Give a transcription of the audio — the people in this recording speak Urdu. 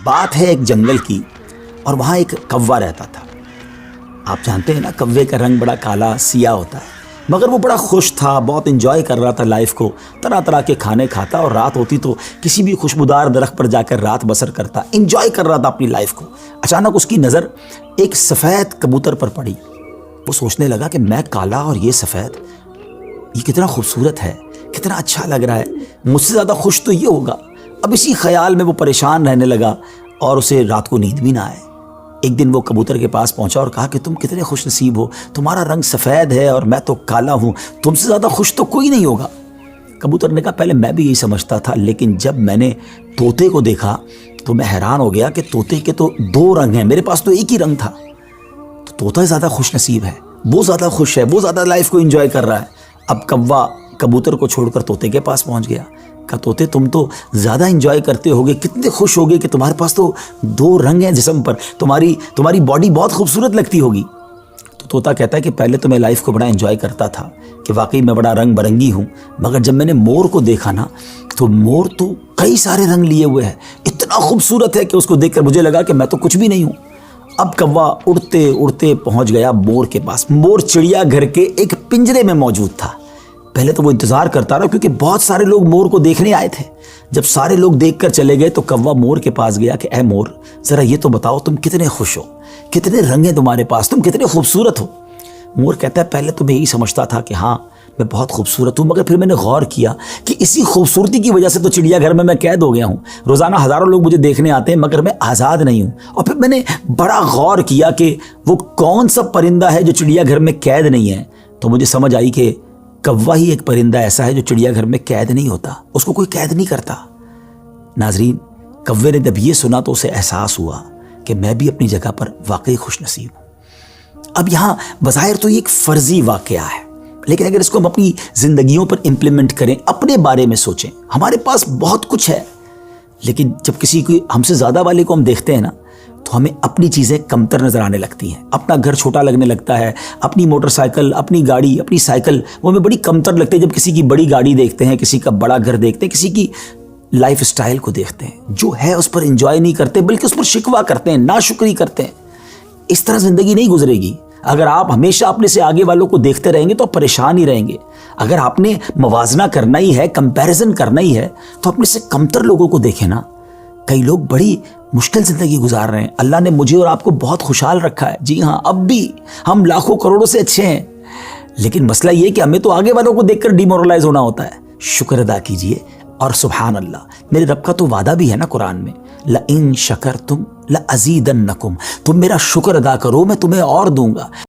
بات ہے ایک جنگل کی اور وہاں ایک کوا رہتا تھا۔ آپ جانتے ہیں نا، کوے کا رنگ بڑا کالا سیاہ ہوتا ہے، مگر وہ بڑا خوش تھا، بہت انجوائے کر رہا تھا لائف کو، طرح طرح کے کھانے کھاتا اور رات ہوتی تو کسی بھی خوشبودار درخت پر جا کر رات بسر کرتا، انجوائے کر رہا تھا اپنی لائف کو۔ اچانک اس کی نظر ایک سفید کبوتر پر پڑی۔ وہ سوچنے لگا کہ میں کالا اور یہ سفید، یہ کتنا خوبصورت ہے، کتنا اچھا لگ رہا ہے، مجھ سے زیادہ خوش تو یہ ہوگا۔ اب اسی خیال میں وہ پریشان رہنے لگا اور اسے رات کو نیند بھی نہ آئے۔ ایک دن وہ کبوتر کے پاس پہنچا اور کہا کہ تم کتنے خوش نصیب ہو، تمہارا رنگ سفید ہے اور میں تو کالا ہوں، تم سے زیادہ خوش تو کوئی نہیں ہوگا۔ کبوتر نے کہا پہلے میں بھی یہی سمجھتا تھا، لیکن جب میں نے طوطے کو دیکھا تو میں حیران ہو گیا کہ طوطے کے تو دو رنگ ہیں، میرے پاس تو ایک ہی رنگ تھا۔ تو طوطا زیادہ خوش نصیب ہے، وہ زیادہ خوش ہے، وہ زیادہ لائف کو انجوائے کر رہا ہے۔ اب کوا کبوتر کو چھوڑ کر طوطے کے پاس پہنچ گیا۔ کہا طوطے تم تو زیادہ انجوائے کرتے ہوگے، کتنے خوش ہوگے کہ تمہارے پاس تو دو رنگ ہیں جسم پر، تمہاری باڈی بہت خوبصورت لگتی ہوگی۔ تو طوطا کہتا ہے کہ پہلے تو میں لائف کو بڑا انجوائے کرتا تھا کہ واقعی میں بڑا رنگ برنگی ہوں، مگر جب میں نے مور کو دیکھا نا تو مور تو کئی سارے رنگ لیے ہوئے ہے، اتنا خوبصورت ہے کہ اس کو دیکھ کر مجھے لگا کہ میں تو کچھ بھی نہیں ہوں۔ اب کوا اڑتے اڑتے پہنچ گیا مور کے پاس۔ مور چڑیا گھر کے ایک پنجرے میں موجود تھا۔ پہلے تو وہ انتظار کرتا رہا کیونکہ بہت سارے لوگ مور کو دیکھنے آئے تھے۔ جب سارے لوگ دیکھ کر چلے گئے تو کوا مور کے پاس گیا کہ اے مور، ذرا یہ تو بتاؤ تم کتنے خوش ہو، کتنے رنگ ہیں تمہارے پاس، تم کتنے خوبصورت ہو۔ مور کہتا ہے پہلے تو میں یہی سمجھتا تھا کہ ہاں میں بہت خوبصورت ہوں، مگر پھر میں نے غور کیا کہ اسی خوبصورتی کی وجہ سے تو چڑیا گھر میں قید ہو گیا ہوں، روزانہ ہزاروں لوگ مجھے دیکھنے آتے ہیں مگر میں آزاد نہیں ہوں۔ اور پھر میں نے بڑا غور کیا کہ وہ کون سا پرندہ ہے جو چڑیا گھر میں قید نہیں ہے، تو مجھے سمجھ آئی کہ کوا ہی ایک پرندہ ایسا ہے جو چڑیا گھر میں قید نہیں ہوتا، اس کو کوئی قید نہیں کرتا۔ ناظرین، کوے نے جب یہ سنا تو اسے احساس ہوا کہ میں بھی اپنی جگہ پر واقعی خوش نصیب ہوں۔ اب یہاں بظاہر تو یہ ایک فرضی واقعہ ہے، لیکن اگر اس کو ہم اپنی زندگیوں پر امپلیمنٹ کریں، اپنے بارے میں سوچیں، ہمارے پاس بہت کچھ ہے، لیکن جب کسی کو ہم سے زیادہ والے کو ہم دیکھتے ہیں نا تو ہمیں اپنی چیزیں کمتر نظر آنے لگتی ہیں، اپنا گھر چھوٹا لگنے لگتا ہے، اپنی موٹر سائیکل، اپنی گاڑی، اپنی سائیکل وہ ہمیں بڑی کمتر لگتی ہے جب کسی کی بڑی گاڑی دیکھتے ہیں، کسی کا بڑا گھر دیکھتے ہیں، کسی کی لائف سٹائل کو دیکھتے ہیں، جو ہے اس پر انجوائے نہیں کرتے بلکہ اس پر شکوہ کرتے ہیں، ناشکری کرتے ہیں۔ اس طرح زندگی نہیں گزرے گی۔ اگر آپ ہمیشہ اپنے سے آگے والوں کو دیکھتے رہیں گے تو آپ پریشان ہی رہیں گے۔ اگر آپ نے موازنہ کرنا ہی ہے، کمپیریزن کرنا ہی ہے، تو اپنے سے کمتر لوگوں کو دیکھیں نا۔ کئی لوگ بڑی مشکل زندگی گزار رہے ہیں، اللہ نے مجھے اور آپ کو بہت خوشحال رکھا ہے، جی ہاں اب بھی ہم لاکھوں کروڑوں سے اچھے ہیں، لیکن مسئلہ یہ کہ ہمیں تو آگے والوں کو دیکھ کر ڈیمورلائز ہونا ہوتا ہے۔ شکر ادا کیجئے، اور سبحان اللہ، میرے رب کا تو وعدہ بھی ہے نا قرآن میں، لَإِن شَكَرْتُمْ لَأَزِيدَنَّكُمْ، تم میرا شکر ادا کرو میں تمہیں اور دوں گا۔